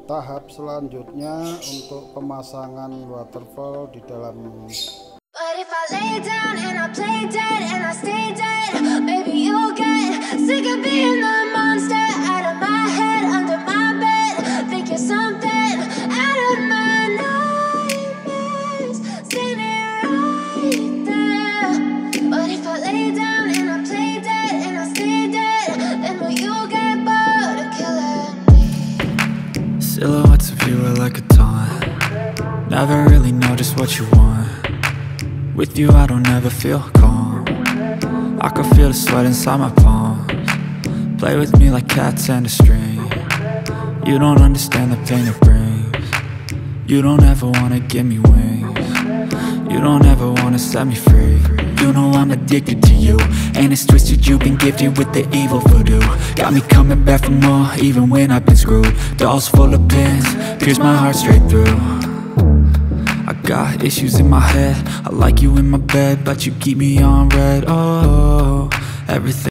tahap selanjutnya untuk pemasangan waterfall di dalam. But if I lay down and I play dead and I stay dead, maybe you'll get sick of being the monster out of my head, under my bed. Think you're something out of my nightmares, standing right there. But if I lay down and I play dead and I stay dead, then will you get bored of killing me? Silhouettes of you are like a taunt. Never really know just what you want. With you I don't ever feel calm. I can feel the sweat inside my palms. Play with me like cats and a string. You don't understand the pain it brings. You don't ever wanna give me wings. You don't ever wanna set me free. You know I'm addicted to you, and it's twisted, you've been gifted with the evil voodoo. Got me coming back for more, even when I've been screwed. Dolls full of pins, pierce my heart straight through. I got issues in my head, I like you in my bed, but you keep me on red. Oh, everything